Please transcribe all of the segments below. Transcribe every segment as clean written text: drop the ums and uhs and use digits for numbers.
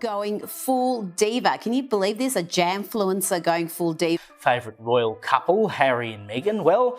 going full diva. Can you believe this? A jamfluencer going full diva. Favourite royal couple, Harry and Meghan, well...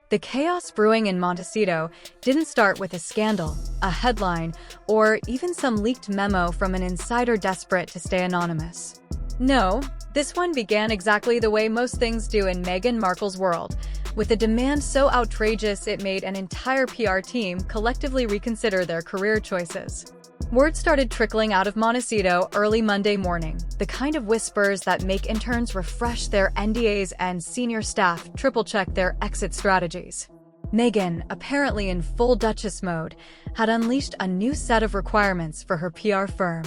The chaos brewing in Montecito didn't start with a scandal, a headline, or even some leaked memo from an insider desperate to stay anonymous. No, this one began exactly the way most things do in Meghan Markle's world, with a demand so outrageous it made an entire PR team collectively reconsider their career choices. Word started trickling out of Montecito early Monday morning, the kind of whispers that make interns refresh their NDAs and senior staff triple-check their exit strategies. Meghan, apparently in full Duchess mode, had unleashed a new set of requirements for her PR firm.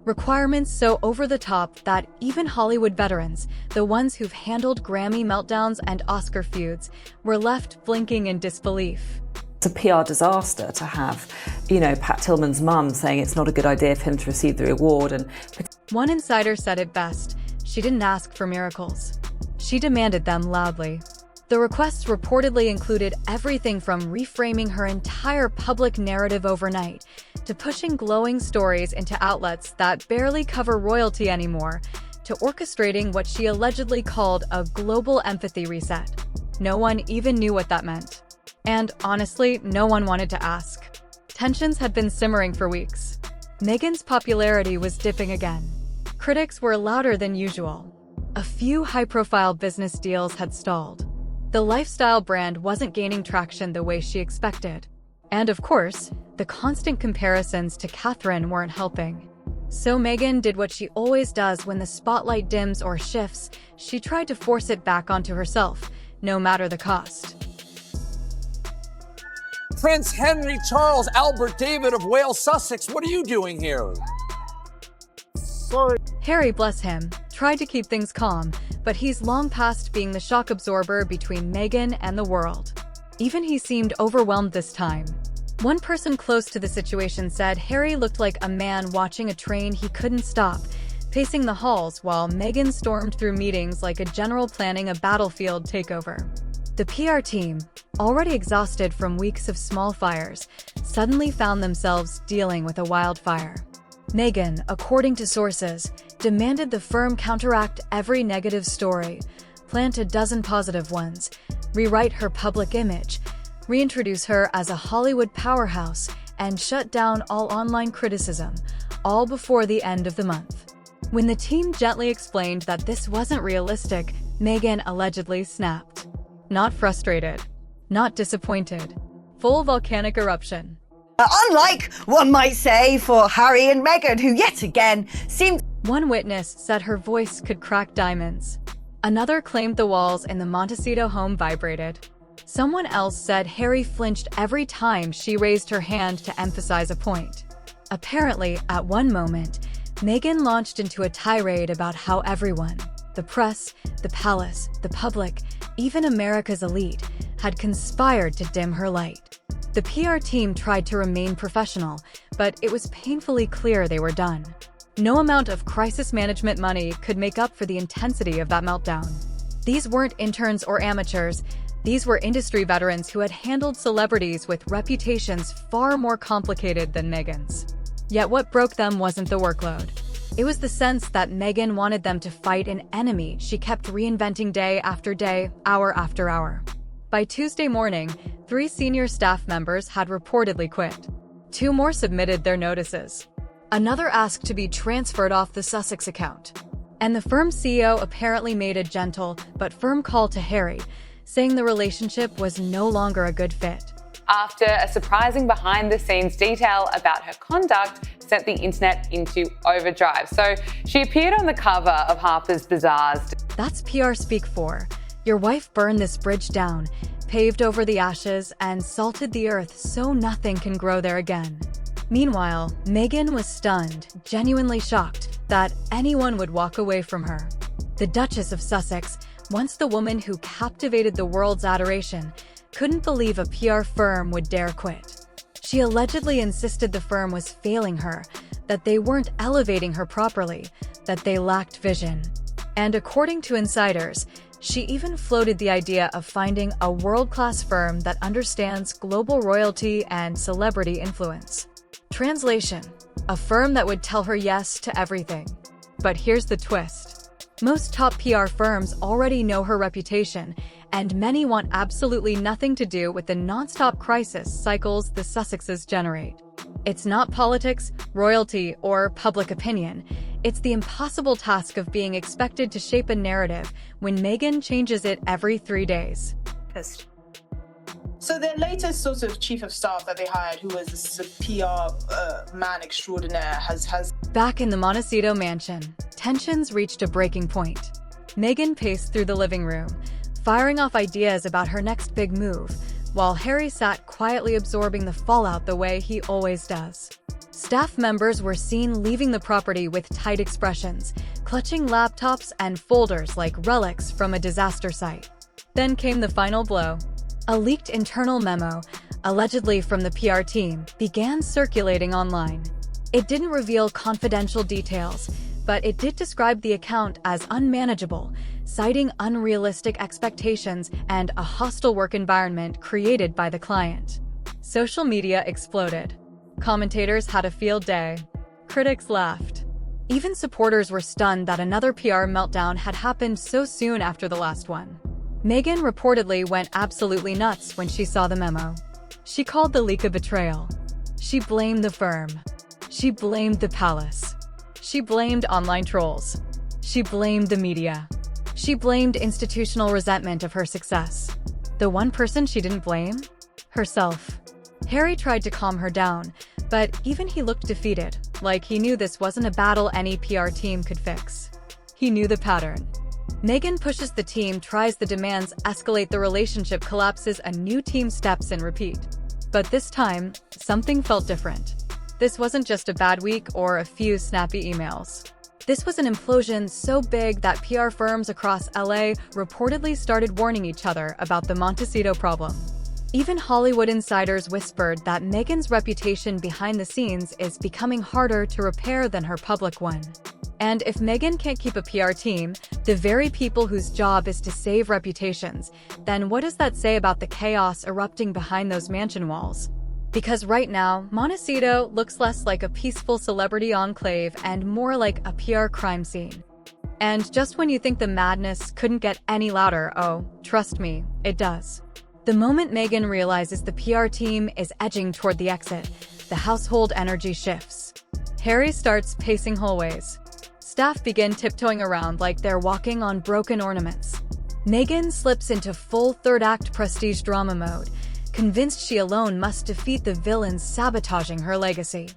Requirements so over-the-top that even Hollywood veterans, the ones who've handled Grammy meltdowns and Oscar feuds, were left blinking in disbelief. It's a PR disaster to have, Pat Tillman's mum saying it's not a good idea for him to receive the award. And one insider said it best: she didn't ask for miracles. She demanded them loudly. The requests reportedly included everything from reframing her entire public narrative overnight to pushing glowing stories into outlets that barely cover royalty anymore, to orchestrating what she allegedly called a global empathy reset. No one even knew what that meant. And honestly, no one wanted to ask. Tensions had been simmering for weeks. Meghan's popularity was dipping again. Critics were louder than usual. A few high-profile business deals had stalled. The lifestyle brand wasn't gaining traction the way she expected. And of course, the constant comparisons to Catherine weren't helping. So Meghan did what she always does when the spotlight dims or shifts. She tried to force it back onto herself, no matter the cost. Prince Henry Charles Albert David of Wales, Sussex, what are you doing here? Sorry. Harry, bless him, tried to keep things calm, but he's long past being the shock absorber between Meghan and the world. Even he seemed overwhelmed this time. One person close to the situation said Harry looked like a man watching a train he couldn't stop, pacing the halls while Meghan stormed through meetings like a general planning a battlefield takeover. The PR team, already exhausted from weeks of small fires, suddenly found themselves dealing with a wildfire. Meghan, according to sources, demanded the firm counteract every negative story, plant a dozen positive ones, rewrite her public image, reintroduce her as a Hollywood powerhouse, and shut down all online criticism, all before the end of the month. When the team gently explained that this wasn't realistic, Meghan allegedly snapped. Not frustrated, not disappointed, full volcanic eruption. Unlike, one might say, for Harry and Meghan, who yet again seemed... One witness said her voice could crack diamonds. Another claimed the walls in the Montecito home vibrated. Someone else said Harry flinched every time she raised her hand to emphasize a point. Apparently, at one moment, Meghan launched into a tirade about how everyone, the press, the palace, the public, even America's elite, had conspired to dim her light. The PR team tried to remain professional, but it was painfully clear they were done. No amount of crisis management money could make up for the intensity of that meltdown. These weren't interns or amateurs. These were industry veterans who had handled celebrities with reputations far more complicated than Meghan's. Yet what broke them wasn't the workload. It was the sense that Meghan wanted them to fight an enemy she kept reinventing day after day, hour after hour. By Tuesday morning, 3 senior staff members had reportedly quit. 2 more submitted their notices. Another asked to be transferred off the Sussex account. And the firm's CEO apparently made a gentle but firm call to Harry, saying the relationship was no longer a good fit. After a surprising behind-the-scenes detail about her conduct sent the internet into overdrive. So she appeared on the cover of Harper's Bazaar's. That's PR speak for. Your wife burned this bridge down, paved over the ashes, and salted the earth so nothing can grow there again. Meanwhile, Meghan was stunned, genuinely shocked, that anyone would walk away from her. The Duchess of Sussex, once the woman who captivated the world's adoration, couldn't believe a PR firm would dare quit. She allegedly insisted the firm was failing her, that they weren't elevating her properly, that they lacked vision. And according to insiders, she even floated the idea of finding a world-class firm that understands global royalty and celebrity influence. Translation: a firm that would tell her yes to everything. But here's the twist. Most top PR firms already know her reputation, and many want absolutely nothing to do with the non-stop crisis cycles the Sussexes generate. It's not politics, royalty, or public opinion. It's the impossible task of being expected to shape a narrative when Meghan changes it every 3 days. So their latest sort of chief of staff that they hired, who was this PR man extraordinaire, has... Back in the Montecito mansion, tensions reached a breaking point. Meghan paced through the living room, firing off ideas about her next big move, while Harry sat quietly absorbing the fallout the way he always does. Staff members were seen leaving the property with tight expressions, clutching laptops and folders like relics from a disaster site. Then came the final blow. A leaked internal memo, allegedly from the PR team, began circulating online. It didn't reveal confidential details, but it did describe the account as unmanageable, citing unrealistic expectations and a hostile work environment created by the client. Social media exploded. Commentators had a field day. Critics laughed. Even supporters were stunned that another PR meltdown had happened so soon after the last one. Meghan reportedly went absolutely nuts when she saw the memo. She called the leak a betrayal. She blamed the firm. She blamed the palace. She blamed online trolls. She blamed the media. She blamed institutional resentment of her success. The one person she didn't blame? Herself. Harry tried to calm her down, but even he looked defeated, like he knew this wasn't a battle any PR team could fix. He knew the pattern. Meghan pushes the team, tries the demands, escalate the relationship, collapses, a new team steps and repeat. But this time, something felt different. This wasn't just a bad week or a few snappy emails. This was an implosion so big that PR firms across LA reportedly started warning each other about the Montecito problem. Even Hollywood insiders whispered that Meghan's reputation behind the scenes is becoming harder to repair than her public one. And if Meghan can't keep a PR team, the very people whose job is to save reputations, then what does that say about the chaos erupting behind those mansion walls? Because right now, Montecito looks less like a peaceful celebrity enclave and more like a PR crime scene. And just when you think the madness couldn't get any louder, oh, trust me, it does. The moment Meghan realizes the PR team is edging toward the exit, the household energy shifts. Harry starts pacing hallways. Staff begin tiptoeing around like they're walking on broken ornaments. Meghan slips into full third-act prestige drama mode, convinced she alone must defeat the villains sabotaging her legacy.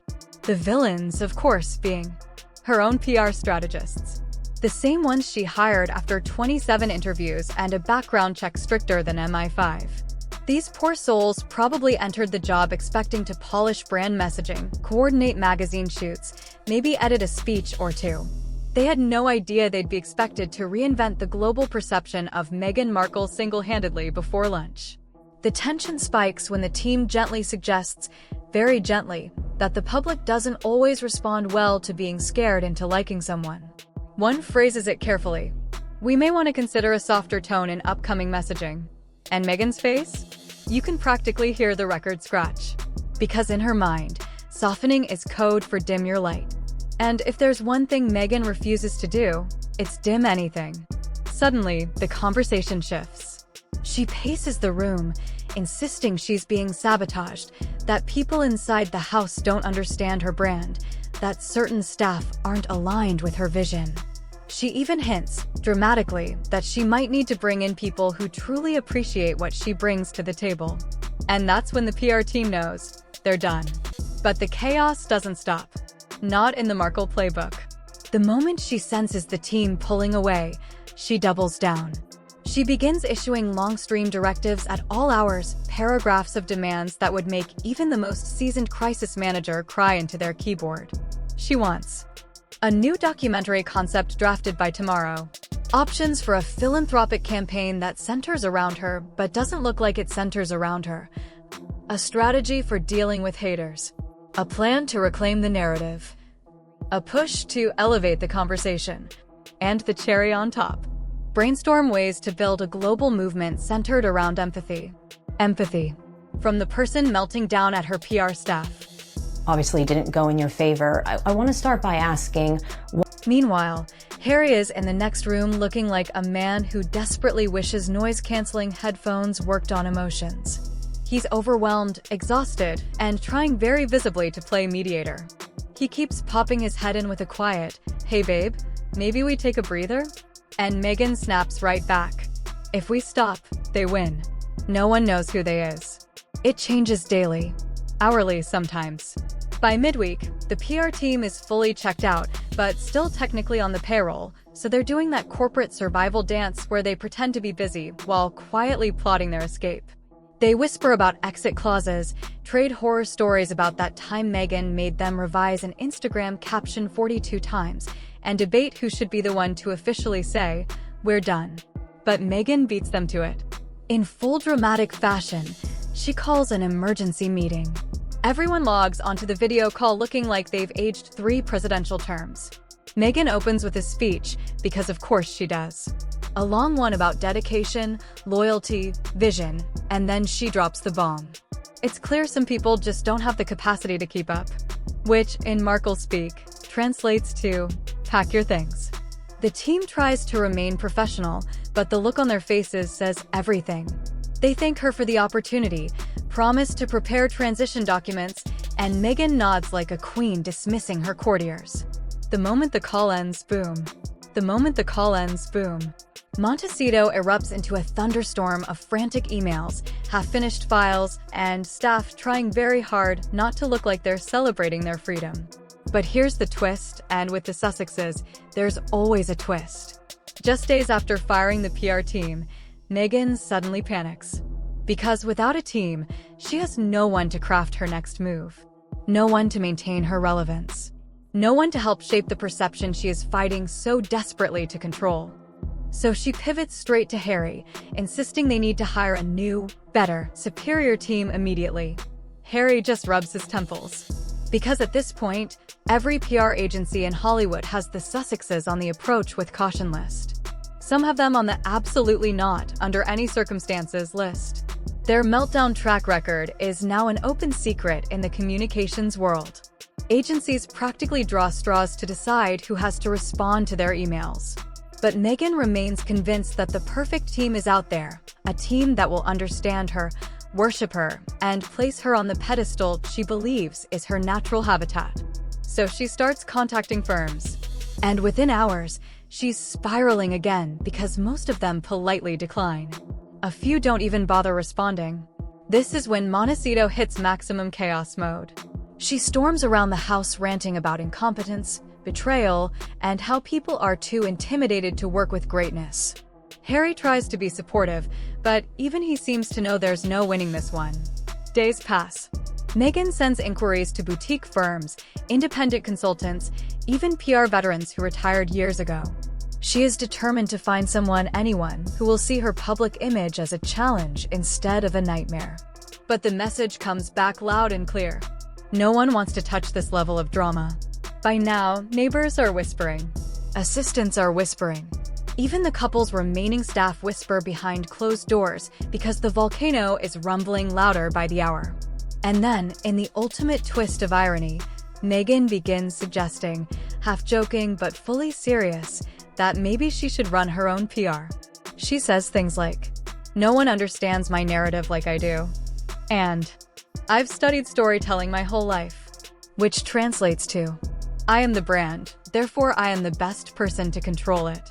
The villains, of course, being her own PR strategists. The same ones she hired after 27 interviews and a background check stricter than MI5. These poor souls probably entered the job expecting to polish brand messaging, coordinate magazine shoots, maybe edit a speech or two. They had no idea they'd be expected to reinvent the global perception of Meghan Markle single-handedly before lunch. The tension spikes when the team gently suggests, very gently, that the public doesn't always respond well to being scared into liking someone. One phrases it carefully. We may want to consider a softer tone in upcoming messaging. And Meghan's face? You can practically hear the record scratch. Because in her mind, softening is code for dim your light. And if there's one thing Meghan refuses to do, it's dim anything. Suddenly, the conversation shifts. She paces the room, insisting she's being sabotaged, that people inside the house don't understand her brand, that certain staff aren't aligned with her vision. She even hints, dramatically, that she might need to bring in people who truly appreciate what she brings to the table. And that's when the PR team knows they're done. But the chaos doesn't stop. Not in the Markle playbook. The moment she senses the team pulling away, she doubles down. She begins issuing long-stream directives at all hours, paragraphs of demands that would make even the most seasoned crisis manager cry into their keyboard. She wants a new documentary concept drafted by tomorrow. Options for a philanthropic campaign that centers around her but doesn't look like it centers around her. A strategy for dealing with haters. A plan to reclaim the narrative. A push to elevate the conversation. And the cherry on top. Brainstorm ways to build a global movement centered around empathy. Empathy. From the person melting down at her PR staff. obviously didn't go in your favor. I want to start by asking... Meanwhile, Harry is in the next room looking like a man who desperately wishes noise-canceling headphones worked on emotions. He's overwhelmed, exhausted, and trying very visibly to play mediator. He keeps popping his head in with a quiet, "Hey babe, maybe we take a breather?" And Meghan snaps right back. If we stop, they win. No one knows who they is. It changes daily. Hourly sometimes. By midweek, the PR team is fully checked out, but still technically on the payroll, so they're doing that corporate survival dance where they pretend to be busy while quietly plotting their escape. They whisper about exit clauses, trade horror stories about that time Meghan made them revise an Instagram caption 42 times, and debate who should be the one to officially say, "We're done." But Meghan beats them to it. In full dramatic fashion, she calls an emergency meeting. Everyone logs onto the video call looking like they've aged 3 presidential terms. Meghan opens with a speech, because of course she does. A long one about dedication, loyalty, vision, and then she drops the bomb. It's clear some people just don't have the capacity to keep up. Which, in Markle speak, translates to, pack your things. The team tries to remain professional, but the look on their faces says everything. They thank her for the opportunity, promise to prepare transition documents, and Meghan nods like a queen dismissing her courtiers. The moment the call ends, boom. The moment the call ends, boom. Montecito erupts into a thunderstorm of frantic emails, half-finished files, and staff trying very hard not to look like they're celebrating their freedom. But here's the twist, and with the Sussexes, there's always a twist. Just days after firing the PR team, Meghan suddenly panics. Because without a team, she has no one to craft her next move. No one to maintain her relevance. No one to help shape the perception she is fighting so desperately to control. So she pivots straight to Harry, insisting they need to hire a new, better, superior team immediately. Harry just rubs his temples. Because at this point, every PR agency in Hollywood has the Sussexes on the approach with caution list. Some have them on the absolutely not, under any circumstances list. Their meltdown track record is now an open secret in the communications world. Agencies practically draw straws to decide who has to respond to their emails. But Meghan remains convinced that the perfect team is out there, a team that will understand her, worship her, and place her on the pedestal she believes is her natural habitat. So she starts contacting firms. And within hours, she's spiraling again because most of them politely decline. A few don't even bother responding. This is when Montecito hits maximum chaos mode. She storms around the house ranting about incompetence, betrayal, and how people are too intimidated to work with greatness. Harry tries to be supportive, but even he seems to know there's no winning this one. Days pass. Meghan sends inquiries to boutique firms, independent consultants, even PR veterans who retired years ago. She is determined to find anyone who will see her public image as a challenge instead of a nightmare. But the message comes back loud and clear. No one wants to touch this level of drama. By now, neighbors are whispering. Assistants are whispering. Even the couple's remaining staff whisper behind closed doors because the volcano is rumbling louder by the hour. And then, in the ultimate twist of irony, Meghan begins suggesting, half joking but fully serious, that maybe she should run her own PR. She says things like, "No one understands my narrative like I do," and "I've studied storytelling my whole life," which translates to, "I am the brand, therefore I am the best person to control it."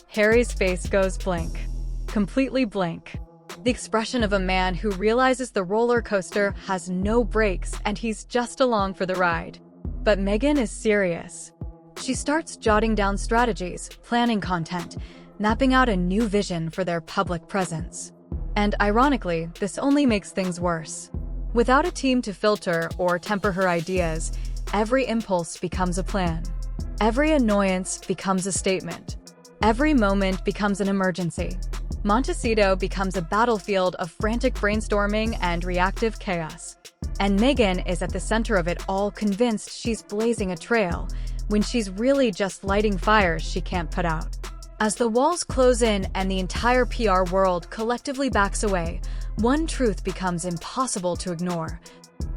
Harry's face goes blank. Completely blank. The expression of a man who realizes the roller coaster has no brakes and he's just along for the ride. But Meghan is serious. She starts jotting down strategies, planning content, mapping out a new vision for their public presence. And ironically, this only makes things worse. Without a team to filter or temper her ideas, every impulse becomes a plan. Every annoyance becomes a statement. Every moment becomes an emergency. Montecito becomes a battlefield of frantic brainstorming and reactive chaos. And Meghan is at the center of it all, convinced she's blazing a trail, when she's really just lighting fires she can't put out. As the walls close in and the entire PR world collectively backs away, one truth becomes impossible to ignore.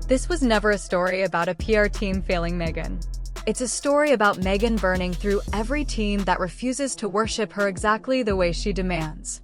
This was never a story about a PR team failing Meghan. It's a story about Meghan burning through every team that refuses to worship her exactly the way she demands.